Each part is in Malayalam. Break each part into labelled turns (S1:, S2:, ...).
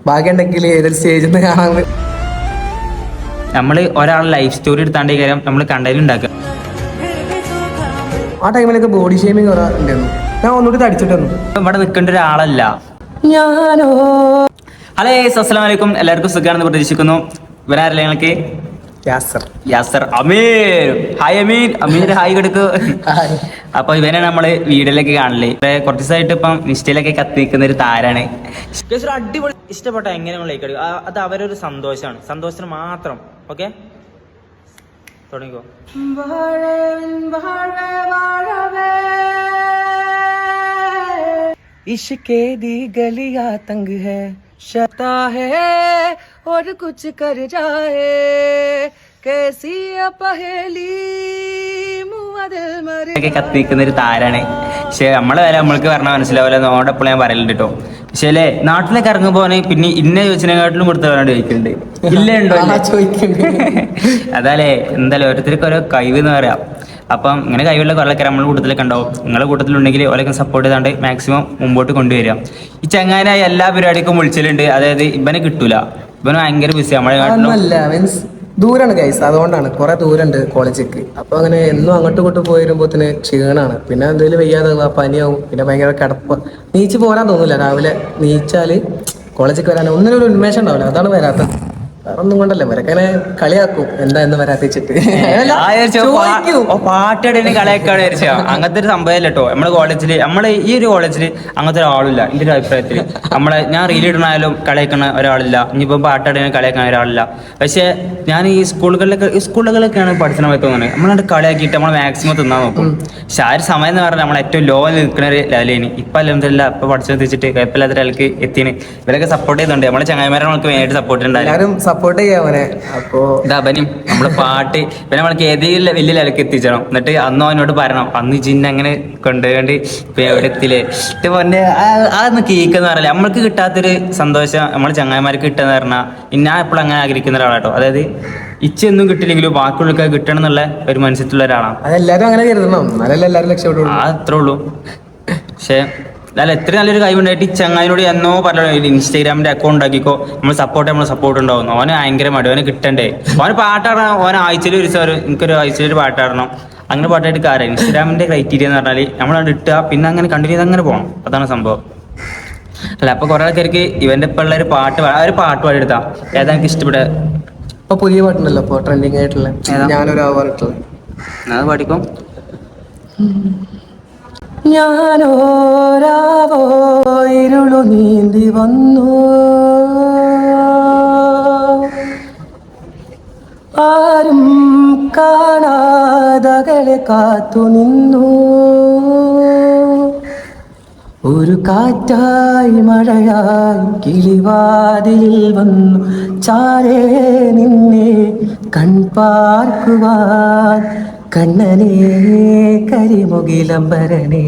S1: ഭാഗ്യമുണ്ടെങ്കിൽ ഏതൊരു സ്റ്റേജിൽ നിന്ന് കാണാൻ.
S2: നമ്മൾ ഒരാളെ ലൈഫ് സ്റ്റോറി എടുത്താണ്ടേ കാര്യം നമ്മൾ കണ്ടന്റ് ഉണ്ടാക്കുക.
S1: ആ ടൈമിലൊക്കെ ബോഡി ഷേമിങ് ഉണ്ടായിരുന്നു. ഞാൻ ഒന്നുകൂടി തടിച്ചിട്ടൊന്നും
S2: ഇവിടെ നിൽക്കേണ്ട ഒരാളല്ല
S1: ഞാനോ.
S2: ഹലോ അസ്സലാമു അലൈക്കും, എല്ലാവർക്കും സുഖമാണെന്ന് പ്രതീക്ഷിക്കുന്നു. ഇവരാരല്ലേ ഞങ്ങൾക്ക്? യാസർ അമീർ. ഹായ് അമീർ. അമീർ ഹായ് കൊടുക്കൂ. അപ്പൊ ഇവനാണ് നമ്മള് വീഡിയോയിലൊക്കെ കാണല്. കുറച്ച് ദിവസമായിട്ട് ഇപ്പം ഇൻസ്റ്റയിലൊക്കെ കത്തിക്കുന്ന ഒരു താരാണ്. ഒരു അടിപൊളി ഇഷ്ടപ്പെട്ട എങ്ങനെ അത് അവരൊരു സന്തോഷമാണ്, സന്തോഷത്തിന് മാത്രം. ഓക്കെ, തുടങ്ങിക്കോ.
S1: इश्के दी गलियां तंग है शता है और कुछ कर जाए कैसी पहेली
S2: കത്തിക്കുന്ന ഒരു താരാണ്. പക്ഷെ നമ്മളെ വില നമ്മൾക്ക് പറഞ്ഞാൽ മനസ്സിലാവില്ല. നോടെപ്പോഴും ഞാൻ പറയലുണ്ട് കേട്ടോ. പക്ഷേ അല്ലേ, നാട്ടിലേക്ക് ഇറങ്ങുമ്പോ പിന്നെ ഇന്ന ചോദിച്ചതിനെക്കാട്ടിലും കൊടുത്തവരാണ് ചോദിക്കുന്നുണ്ട്. ഇല്ല ഉണ്ടോ അതല്ലേ എന്തായാലും ഓരോരുത്തർക്ക് ഓരോ കഴിവ് എന്ന് പറയാം. അപ്പം ഇങ്ങനെ കഴിവുള്ള കുറേയൊക്കെ നമ്മുടെ കൂട്ടത്തിലൊക്കെ ഉണ്ടാവും. നിങ്ങളുടെ കൂട്ടത്തിലുണ്ടെങ്കിൽ ഓരൊക്കെ സപ്പോർട്ട് ചെയ്താണ്ട് മാക്സിമം മുമ്പോട്ട് കൊണ്ടുവരിക. ഈ ചങ്ങാനായി എല്ലാ പരിപാടിക്കും വിളിച്ചിട്ടുണ്ട്. അതായത് ഇവനെ കിട്ടൂല, ഇവന് ഭയങ്കര ബിസി. നമ്മളെ
S1: ദൂരാണ് ഗൈസ്, അതുകൊണ്ടാണ്. കുറെ ദൂരമുണ്ട് കോളേജിലേക്ക്. അപ്പൊ അങ്ങനെ എന്നും അങ്ങോട്ടും ഇങ്ങോട്ടും പോയി വരുമ്പോത്തിന് ക്ഷീണാണ്. പിന്നെ എന്തെങ്കിലും വയ്യാതാവുക, പനിയാവും, പിന്നെ ഭയങ്കര കിടപ്പ്. നീച്ച് പോരാൻ തോന്നില്ല. രാവിലെ നീച്ചാല് കോളേജിലേക്ക് വരാൻ ഒന്നിനും ഒരു ഉന്മേഷം ഉണ്ടാവില്ല. അതാണ് വരാത്തത്. വേറെ ഒന്നും കൊണ്ടല്ലേ, വരക്കനെ കളിയാക്കും എന്താ എന്ന് വരാത്തിച്ചിട്ട്.
S2: പാട്ടടിന് കളിയാക്കാണ് വിചാരിച്ച അങ്ങനത്തെ ഒരു സംഭവമല്ല കേട്ടോ. നമ്മുടെ കോളേജില്, നമ്മളെ ഈ ഒരു കോളേജില് അങ്ങനത്തെ ഒരാളില്ല. എൻ്റെ ഒരു അഭിപ്രായത്തിൽ ഞാൻ റീൽ ഇടണായാലും കളിയാക്കണ ഒരാളില്ല. ഇനിയിപ്പം പാട്ടടിന് കളിയാക്കാൻ ഒരാളില്ല. പക്ഷെ ഞാൻ ഈ സ്കൂളുകളിലൊക്കെയാണ് പഠിച്ച സമയത്ത് തോന്നുന്നത് നമ്മളത് കളിയാക്കിയിട്ട് നമ്മൾ മാക്സിമം തിന്നാൻ നോക്കും. പക്ഷെ ആ ഒരു സമയം എന്ന് പറഞ്ഞാൽ നമ്മൾ ഏറ്റവും ലോ നിൽക്കുന്ന ഒരു ലെവലിന്. ഇപ്പം അല്ലെന്നില്ല, ഇപ്പൊ പഠിച്ചു വെച്ചിട്ട് കുഴപ്പമില്ലാത്ത ലെവലിലേക്ക് എത്തിന്. ഇവരൊക്കെ സപ്പോർട്ട് ചെയ്യുന്നുണ്ട്. നമ്മളെ ചങ്ങായിമാരെ നമുക്ക് മെയിനായിട്ട് സപ്പോർട്ട് ഉണ്ടായിരുന്നു.
S1: സപ്പോർട്ട് ചെയ്യാവനെ. അപ്പോ
S2: ഇതവനും നമ്മള് പാട്ട് പിന്നെ നമ്മൾക്ക് ഏതെങ്കിലും വലിയ ലെവലിലേക്ക് എത്തിച്ചണം. എന്നിട്ട് അന്ന് അവനോട് പറയണം, അന്ന് ജിന്നെ അങ്ങനെ കൊണ്ടുപോയി ഇപ്പൊ എവിടെ എത്തില്ലേ പറഞ്ഞ അതൊന്ന് കേൾക്കുന്ന പറയല്ലേ. നമ്മൾക്ക് കിട്ടാത്തൊരു സന്തോഷം നമ്മൾ ചങ്ങായിമാർക്ക് കിട്ടുന്ന പറഞ്ഞാൽ ഞാൻ എപ്പോഴും അങ്ങനെ ആഗ്രഹിക്കുന്ന ഒരാളാട്ടോ. അതായത് ഇച്ചൊന്നും കിട്ടില്ലെങ്കിലും ബാക്കിയുള്ളവർക്ക് കിട്ടണം എന്നുള്ള ഒരു മനസ്സിലുള്ള ഒരാളാണ്.
S1: അതെല്ലാരും അങ്ങനെ കരുതണം, എല്ലാവരും രക്ഷപ്പെടുള്ളൂ.
S2: അത്രേ ഉള്ളൂ. പക്ഷെ അല്ല, എത്ര നല്ലൊരു കഴിവുണ്ടായിട്ട് ഈ ചങ്ങായിനോട് എന്നോ പറഞ്ഞു ഇൻസ്റ്റാഗ്രാമിന്റെ അക്കൗണ്ട് ആക്കിക്കോ, നമ്മൾ സപ്പോർട്ട് ഉണ്ടാവുന്നു. അവന് ഭയങ്കര മടി, അവന് കിട്ടണ്ടേ. അവന് പാട്ടാടണം, അവൻ ആഴ്ചയിൽ ഒരു ദിവസം എനിക്കൊരു ആഴ്ചയിൽ ഒരു പാട്ടാടണം. അങ്ങനെ പാട്ടായിട്ട് കാര്യം. ഇൻസ്റ്റാഗ്രാമിന്റെ ക്രൈറ്റീരിയ എന്ന് പറഞ്ഞാൽ നമ്മളത് ഇട്ടുക, പിന്നെ അങ്ങനെ കണ്ടിന്യൂ ചെയ്ത് അങ്ങനെ പോകണം. അതാണ് സംഭവം. അല്ല, അപ്പൊ കുറെ ആൾക്കാർക്ക് ഇവന്റെ ഇപ്പൊ ഉള്ള ഒരു പാട്ട് പാടിയെടുത്താ ഏതാ എനിക്ക് ഇഷ്ടപ്പെട്ട?
S1: ഇപ്പൊ പുതിയ പാട്ടുണ്ടല്ലോ ഇപ്പൊ ട്രെൻഡിങ് ആയിട്ടുള്ള
S2: അത് പാടിക്കോ.
S1: ഞാനോരാവോ ഇരുളു നീന്തി വന്നു, ആരും കാണാതകളെ കാത്തു നിന്നു, ഒരു കാറ്റായി മഴയായി കിളിവാതിലിൽ വന്നു ചാരേ നിന്നെ കൺപാർക്കുവാൻ കണ്ണനേ കരിമുകിലംബരനേ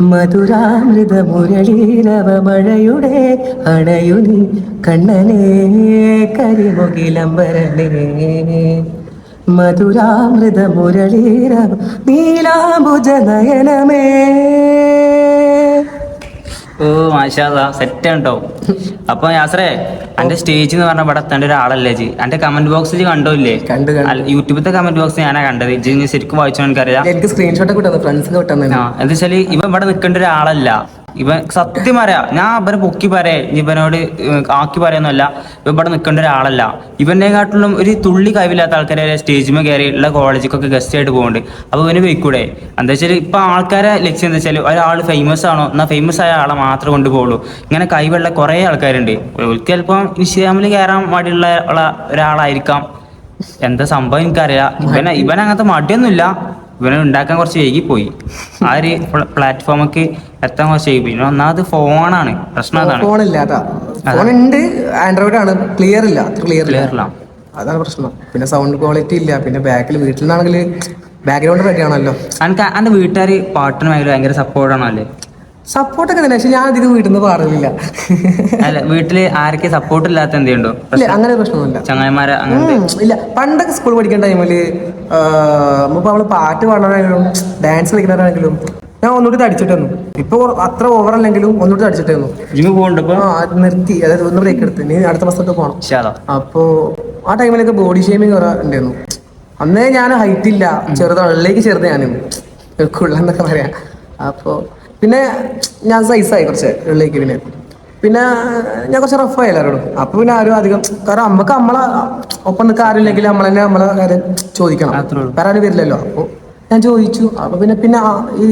S1: മധുരാമൃത മുരളീരവ മഴയുടെ അണയുനി കണ്ണനേ കരിമുകിലംബരനേ മധുരാമൃത മുരളീരവ നീലാംബുജ നയനമേ.
S2: ഓ മാഷാ അല്ലാഹ്, സെറ്റാണ് കേട്ടോ. അപ്പൊ യാസറേ, എന്റെ സ്റ്റേജ് എന്ന് പറഞ്ഞ ഇവിടെ എത്തേണ്ട ഒരാളല്ലേ ജി? എന്റെ കമന്റ് ബോക്സിൽ കണ്ടോല്ലേ? യൂട്യൂബിലത്തെ കമന്റ് ബോക്സ് ഞാനാ കണ്ടത്. ജി ശരിക്കും വായിച്ചോ? എനിക്കറിയാം.
S1: എനിക്ക് സ്ക്രീൻഷോട്ട് കിട്ടുന്നു, ഫ്രണ്ട്സിന് കിട്ടുന്നു.
S2: എന്താ വെച്ചാല് ഇവൻ ഇവിടെ നിൽക്കേണ്ട ഒരാളല്ല. ഇവൻ സത്യം പറയാ, ഞാൻ ഇവനെ പൊക്കി പറയേ, ഇവനോട് ആക്കി പറയാന്നല്ല. ഇവ ഇവിടെ നിൽക്കേണ്ട ഒരാളല്ല. ഇവനെക്കാട്ടിലും ഒരു തുള്ളി കഴിവില്ലാത്ത ആൾക്കാരെ സ്റ്റേജിൽ കയറി ഉള്ള കോളേജിക്കൊക്കെ ഗസ്റ്റ് ആയിട്ട് പോകുന്നുണ്ട്. അപ്പൊ ഇവന് പോയിക്കൂടെ? എന്താ വെച്ചാൽ ഇപ്പൊ ആൾക്കാരെ ലക്ഷ്യം എന്താ വെച്ചാൽ ഒരാൾ ഫേമസ് ആണോ എന്നാൽ ഫേമസ് ആയ ആളെ മാത്രമേ കൊണ്ടുപോകുള്ളൂ. ഇങ്ങനെ കഴിവുള്ള കുറെ ആൾക്കാരുണ്ട്. ചിലപ്പോൾ ഇൻസ്റ്റാഗ്രാമിൽ കയറാൻ മടിയുള്ള ഒരാളായിരിക്കാം. എന്താ സംഭവം എനിക്കറിയാം. ഇവൻ അങ്ങനത്തെ മടിയൊന്നുമില്ല. ഇവനെ ഉണ്ടാക്കാൻ കുറച്ച് വൈകിപ്പോയി. ആ ഒരു പ്ലാറ്റ്ഫോമൊക്കെ എത്താൻ കുറച്ച് വൈകി. പിന്നെ ഒന്നാമത് ഫോണാണ് പ്രശ്നം. അതാണ്
S1: ഫോണുണ്ട്, ആൻഡ്രോയിഡ് ആണ്, ക്ലിയർ ഇല്ല. അതാണ് പ്രശ്നം. പിന്നെ സൗണ്ട് ക്വാളിറ്റി ഇല്ല. പിന്നെ ബാക്കിൽ വീട്ടിൽ നിന്നാണെങ്കിൽ ബാക്ക്ഗ്രൗണ്ട് റെഡി ആണല്ലോ.
S2: എന്റെ വീട്ടുകാർ പാട്ടിന് ഭയങ്കര സപ്പോർട്ടാണോ? അല്ലേ,
S1: സപ്പോർട്ടൊക്കെ തന്നെ. പക്ഷെ ഞാൻ അധികം വീട്ടിൽ നിന്ന് പാടുന്നില്ല.
S2: അല്ല, വീട്ടില് ആരൊക്കെ സപ്പോർട്ട് ഇല്ലാത്ത എന്തുണ്ടോ?
S1: അങ്ങനെ പ്രശ്നമൊന്നുമില്ല.
S2: ചങ്ങായിമാരെ
S1: ഇല്ല. പണ്ടൊക്കെ സ്കൂൾ പഠിക്കുന്ന ടൈമില് നമ്മള് പാട്ട് പാടാനാണെങ്കിലും ഡാൻസ് കളിക്കുന്നവരാണെങ്കിലും ഞാൻ ഒന്നുകൂടി തടിച്ചിട്ട് വന്നു. ഇപ്പൊ അത്ര ഓവർ അല്ലെങ്കിലും ഒന്നുകൂടി തടിച്ചിട്ട് വന്നു.
S2: ജിമ്മ് പോകുന്നുണ്ട് ഇപ്പൊ?
S1: നിർത്തി, അതായത് ഒന്ന് ബ്രേക്ക് എടുത്ത് ഇനി അടുത്ത മാസത്തോട്ട് പോകണം. അപ്പോ ആ ടൈമിലൊക്കെ ബോഡി ഷേമിങ് കുറെ ഉണ്ടായിരുന്നു. അന്നേ ഞാൻ ഹൈറ്റ് ഇല്ല, ചെറുതാണ്, ഉള്ളിലേക്ക് ചെറുത് ഞാനും കുള്ളെന്നൊക്കെ പറയാം. അപ്പോൾ പിന്നെ ഞാൻ സൈസായി കുറച്ച് ഉള്ളിലേക്ക്. പിന്നെ ഞാൻ കുറച്ച് റഫായി എല്ലാവരോടും. അപ്പോൾ പിന്നെ ആരും അധികം, കാരണം നമുക്ക് നമ്മളെ ഒപ്പം നിൽക്കാൻ ആരുമില്ലെങ്കിൽ നമ്മൾ തന്നെ നമ്മളെ കാര്യം ചോദിക്കണം, വേറെ ആരും വരില്ലല്ലോ. അപ്പോൾ ഞാൻ ചോദിച്ചു. അപ്പോൾ പിന്നെ ഈ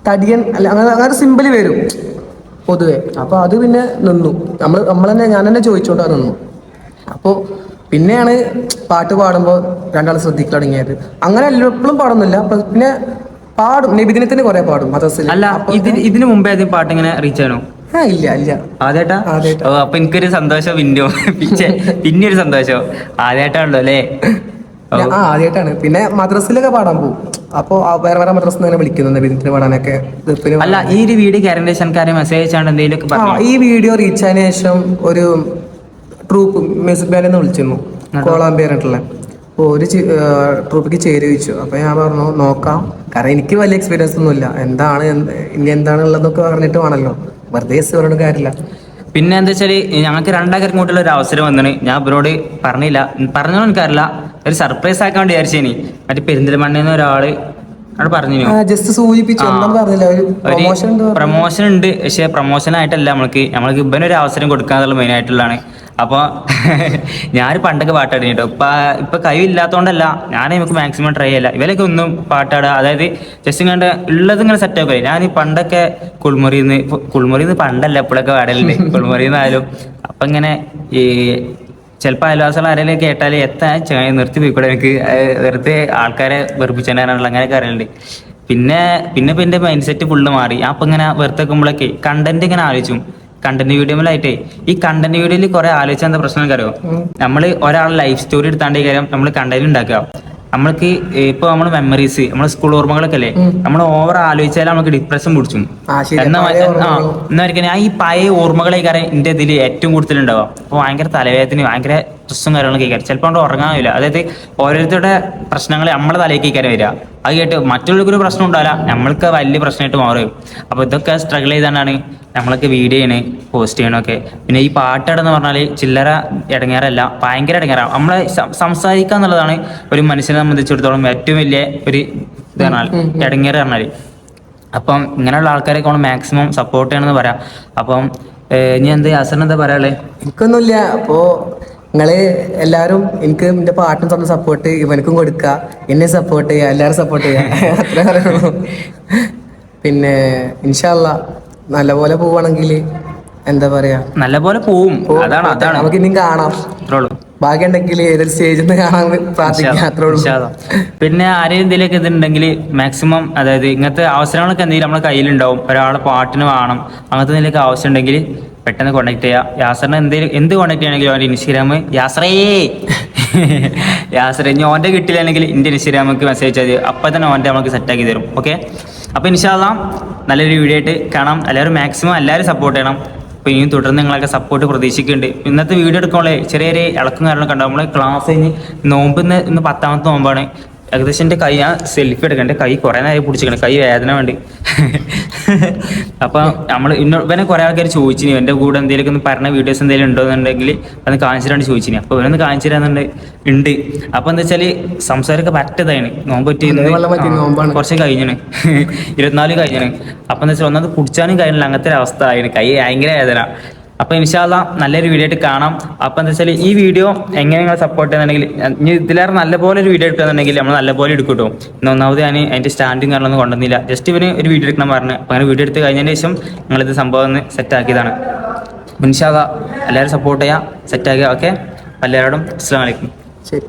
S1: തടിയൻ അല്ല അങ്ങനെ സിമ്പിളി വരും പൊതുവെ. അപ്പോൾ അത് പിന്നെ നിന്നു, നമ്മൾ തന്നെ ഞാൻ തന്നെ ചോദിച്ചോണ്ടാ നിന്നു. അപ്പോൾ പിന്നെയാണ് പാട്ട് പാടുമ്പോൾ രണ്ടാൾ ശ്രദ്ധിക്കാൻ തുടങ്ങിയത്. അങ്ങനെ എപ്പോഴും പാടുന്നില്ല, പിന്നെ പാടും, നബിദിനത്തിന് കുറെ പാടും മദ്രസയിൽ.
S2: അല്ല, ഇതിന് മുമ്പേ അത് പാട്ട് ഇങ്ങനെ റീച്ച് ആണോ?
S1: ഇല്ല
S2: ആദ്യമായിട്ടാ? അപ്പൊ എനിക്കൊരു സന്തോഷം, പിന്നെ ഒരു സന്തോഷം ആദ്യമായിട്ടാണല്ലോ അല്ലേ?
S1: ആദ്യമായിട്ടാണ്. പിന്നെ മദ്രസയിലൊക്കെ പാടാൻ പോകും. അപ്പോൾ വേറെ മദ്രസ തന്നെ വിളിക്കുന്നു നബിദിനത്തിന് പാടാനൊക്കെ.
S2: അല്ല, ഈ ഒരു വീഡിയോ കാര്യം മെസ്സേജ് അയച്ചാണ്ട് എന്തെങ്കിലും?
S1: ഈ വീഡിയോ റീച്ച് ആയതിനു ശേഷം ഒരു ട്രൂപ്പ് മ്യൂസിക് ബാൻഡിൽ വിളിച്ചിരുന്നു, കോളാമ്പിയറായിട്ടുള്ള. അപ്പോൾ ഒരു ട്രൂപ്പിക്ക് ചേരി വെച്ചു. അപ്പോൾ ഞാൻ പറഞ്ഞു നോക്കാം, കാരണം എനിക്ക് വലിയ എക്സ്പീരിയൻസ് ഒന്നുമില്ല, ഇനി എന്താണുള്ളതൊക്കെ പറഞ്ഞിട്ട് വേണമല്ലോ, വെറുതെ പറഞ്ഞ കാര്യമില്ല.
S2: പിന്നെ എന്താ വെച്ചാൽ ഞങ്ങൾക്ക് രണ്ടാൾക്കും ഇങ്ങോട്ടുള്ള ഒരു അവസരം വന്നിന്. ഞാൻ ഇവരോട് പറഞ്ഞോ എനിക്കറിയില്ല, ഒരു സർപ്രൈസ് ആക്കാൻ വേണ്ടി വിചാരിച്ചേനി. മറ്റേ പെരിന്തൽമണ്ണയിൽ ഒരാള് അവിടെ പറഞ്ഞു,
S1: ജസ്റ്റ് സൂചിപ്പിച്ചു,
S2: പ്രൊമോഷൻ ഉണ്ട്. പക്ഷെ പ്രൊമോഷൻ ആയിട്ടല്ല, നമ്മൾക്ക് ഇവനൊരു അവസരം കൊടുക്കാന്നുള്ള മെയിൻ ആയിട്ടുള്ളതാണ്. അപ്പോൾ ഞാൻ പണ്ടൊക്കെ പാട്ടാടി കേട്ടോ. ഇപ്പൊ കഴിവില്ലാത്തതുകൊണ്ടല്ല, ഞാൻ നമുക്ക് മാക്സിമം ട്രൈ ചെയ്യില്ല. ഇവരൊക്കെ ഒന്നും പാട്ടാടുക, അതായത് ജസ്റ്റ് ഇങ്ങനെ ഉള്ളത് ഇങ്ങനെ സെറ്റ് ആക്കുക. ഞാൻ ഈ പണ്ടൊക്കെ കുൾമുറിന്ന് പണ്ടല്ല എപ്പോഴൊക്കെ പാടലുണ്ട്, കുൾമുറിന്നായാലും. അപ്പം ഇങ്ങനെ ഈ ചിലപ്പോൾ അയൽവാസികൾ ആരെങ്കിലും കേട്ടാൽ നിർത്തി പോയിക്കൂടെ, എനിക്ക് വെറുതെ ആൾക്കാരെ വെറുപ്പിച്ചാനുള്ള അങ്ങനെയൊക്കെ അറിയലുണ്ട്. പിന്നെ മൈൻഡ് സെറ്റ് ഫുള്ള് മാറി. അപ്പം ഇങ്ങനെ വെറുതെ വെക്കുമ്പോഴൊക്കെ കണ്ടന്റ് ഇങ്ങനെ ആലോചിച്ചും. കണ്ടന്റ് വീഡിയോയിലായിട്ടേ ഈ കണ്ടന്റ് വീഡിയോയിൽ കുറെ ആലോചിച്ചാൽ എന്താ പ്രശ്നം അറിയോ? നമ്മൾ ഒരാളുടെ ലൈഫ് സ്റ്റോറി എടുത്താണ്ടേ കാര്യം നമ്മൾ കണ്ടന്റ് ഉണ്ടാക്കുക. നമ്മൾക്ക് ഇപ്പൊ നമ്മള് മെമ്മറീസ്, നമ്മളെ സ്കൂൾ ഓർമ്മകളൊക്കെ അല്ലേ, നമ്മൾ ഓവർ ആലോചിച്ചാൽ നമുക്ക് ഡിപ്രഷൻ പിടിച്ചു. എന്നായിരിക്കും ഈ പഴയ ഓർമ്മകളെ കാര്യം എന്റെ ഇതിൽ ഏറ്റവും കൂടുതൽ ഉണ്ടാവുക. അപ്പൊ ഭയങ്കര തലവേദന, ഭയങ്കര സ്ട്രെസ്സും കാര്യങ്ങളൊക്കെ കയറി ചിലപ്പോൾ കൊണ്ട് ഉറങ്ങാനില്ല. അതായത് ഓരോരുത്തരുടെ പ്രശ്നങ്ങൾ നമ്മളെ തലയ്ക്ക് കയറി വരിക. അത് കേട്ട് മറ്റുള്ളവർക്കൊരു പ്രശ്നം ഉണ്ടാവില്ല, നമ്മൾക്ക് വലിയ പ്രശ്നമായിട്ട് മാറും. അപ്പൊ ഇതൊക്കെ സ്ട്രഗിൾ ചെയ്താണ്ടാണ് നമ്മളൊക്കെ വീഡിയോ ചെയ്യണേ, പോസ്റ്റ് ചെയ്യണമൊക്കെ. പിന്നെ ഈ പാട്ടാടെന്ന് പറഞ്ഞാൽ ചില്ലറ ഇടങ്ങേറല്ല, ഭയങ്കര ഇടങ്ങേറാണ്. നമ്മളെ സംസാരിക്കുക എന്നുള്ളതാണ് ഒരു മനുഷ്യനെ സംബന്ധിച്ചിടത്തോളം ഏറ്റവും വലിയ ഒരു ഇത് പറഞ്ഞാൽ ഇടങ്ങേറ് പറഞ്ഞാൽ. അപ്പം ഇങ്ങനെയുള്ള ആൾക്കാരെയൊക്കെ നമ്മൾ മാക്സിമം സപ്പോർട്ട് ചെയ്യണമെന്ന് പറയാം. അപ്പം ഇനി യാസറിന് എന്താ പറയാനുള്ളത്?
S1: എനിക്കൊന്നുമില്ല. അപ്പോ നിങ്ങള് എല്ലാവരും എനിക്ക് എന്റെ പാട്ടിന് തന്ന സപ്പോർട്ട് ഇവനക്കും കൊടുക്കുക, എന്നെ സപ്പോർട്ട് ചെയ്യുക, എല്ലാവരും സപ്പോർട്ട് ചെയ്യുക, അത്ര പറയുള്ളൂ. പിന്നെ ഇൻഷാ അല്ലാ നല്ലപോലെ പോവാണെങ്കിൽ എന്താ പറയാ,
S2: നല്ലപോലെ പോവും. അതാണ്
S1: നമുക്ക് ഇനിയും കാണാം. ഭാഗ്യം ഉണ്ടെങ്കിൽ ഏതൊരു സ്റ്റേജിൽ നിന്ന് കാണാൻ പ്രാർത്ഥിക്കാം, അത്രേ ഉള്ളൂ.
S2: പിന്നെ ആരെയും എന്തെങ്കിലുമൊക്കെ ഇതുണ്ടെങ്കിൽ മാക്സിമം, അതായത് ഇങ്ങനത്തെ അവസരങ്ങളൊക്കെ എന്തെങ്കിലും നമ്മുടെ കയ്യിലുണ്ടാവും. ഒരാളെ പാട്ടിന് വേണം, അങ്ങനത്തെ എന്തെങ്കിലുമൊക്കെ ആവശ്യം ഉണ്ടെങ്കിൽ പെട്ടെന്ന് കോൺടാക്ട് ചെയ്യുക. യാസറിന് എന്ത് കോൺടാക്ട് ചെയ്യണമെങ്കിലും അവൻ്റെ ഇൻസ്റ്റാഗ്രാം യാസറേ ഇനി ഓൻ്റെ കിട്ടിയില്ലെങ്കിൽ എൻ്റെ ഇൻസ്റ്റാഗ്രാമിലേക്ക് മെസ്സേജ് ചെയ്ത് അപ്പം തന്നെ ഓൻ്റെ നമുക്ക് സെറ്റാക്കി തരും. ഓക്കെ, അപ്പോൾ ഇൻഷാ അല്ലാഹ് നല്ലൊരു വീഡിയോ ആയിട്ട് കാണാം. എല്ലാവരും മാക്സിമം എല്ലാവരും സപ്പോർട്ട് ചെയ്യണം. അപ്പോൾ ഇനിയും തുടർന്ന് നിങ്ങളൊക്കെ സപ്പോർട്ട് പ്രതീക്ഷിക്കുന്നുണ്ട്. ഇന്നത്തെ വീഡിയോ എടുക്കുമ്പോൾ ചെറിയ ഇളക്കും കാര്യങ്ങളൊക്കെ ഉണ്ടാവും. നമ്മൾ ക്ലാസ് കഴിഞ്ഞ് ഇന്ന് 10ാമത്തെ നോമ്പാണ്. ഏകദേശം എൻ്റെ കൈ, ഞാൻ സെൽഫി എടുക്കാം, എൻ്റെ കൈ കുറേ നേരം പിടിച്ചിരിക്കണം, കൈ വേദന വേണ്ടി. അപ്പം ഇവനെ കുറേ ആൾക്കാർ ചോദിച്ചിനി എൻ്റെ കൂടെ എന്തെങ്കിലുമൊക്കെ ഒന്ന് പറഞ്ഞ വീഡിയോസ് എന്തെങ്കിലും ഉണ്ടോയെന്നുണ്ടെങ്കിൽ അതൊന്ന് കാണിച്ചിട്ടാണ് ചോദിച്ചിനി. അപ്പോൾ ഇവനൊന്ന് കാണിച്ചു തരാന്നുണ്ട്. അപ്പോൾ എന്താ വെച്ചാൽ സംസാരമൊക്കെ പറ്റതാണ്, നോമ്പ് കുറച്ച് കഴിഞ്ഞാണ്, 24 കഴിഞ്ഞാണ്. അപ്പം എന്താ വെച്ചാൽ ഒന്നത് കുടിച്ചാനും കഴിഞ്ഞില്ല, അങ്ങനത്തെ ഒരു അവസ്ഥ ആയിരുന്നു, കൈ ഭയങ്കര വേദന. അപ്പോൾ ഇൻഷാ അല്ലാഹ് നല്ലൊരു വീഡിയോ ആയിട്ട് കാണാം. അപ്പോൾ എന്താ വെച്ചാൽ ഈ വീഡിയോ എങ്ങനെ നിങ്ങൾ സപ്പോർട്ട് ചെയ്യുന്നുണ്ടെങ്കിൽ, ഇനി ഇതിലേറെ നല്ലപോലെ ഒരു വീഡിയോ എടുക്കുകയാണെന്നുണ്ടെങ്കിൽ നമ്മൾ നല്ലപോലെ എടുക്കും കേട്ടോ. ഒന്നാമത് ഞാൻ അതിൻ്റെ സ്റ്റാൻഡിങ് കാര്യങ്ങളൊന്നും കൊണ്ടുവന്നില്ല, ജസ്റ്റ് ഇവന് ഒരു വീഡിയോ എടുക്കണം പറഞ്ഞു. അപ്പോൾ അങ്ങനെ വീഡിയോ എടുത്ത് കഴിഞ്ഞതിന് ശേഷം ഞങ്ങളിത് സംഭവം ഒന്ന് സെറ്റാക്കിയതാണ്. ഇൻഷാ അല്ലാഹ് എല്ലാവരും സപ്പോർട്ട് ചെയ്യുക, സെറ്റാക്കുക. ഓക്കെ, എല്ലാവരോടും അസ്സലാമു അലൈക്കും.
S1: ശരി.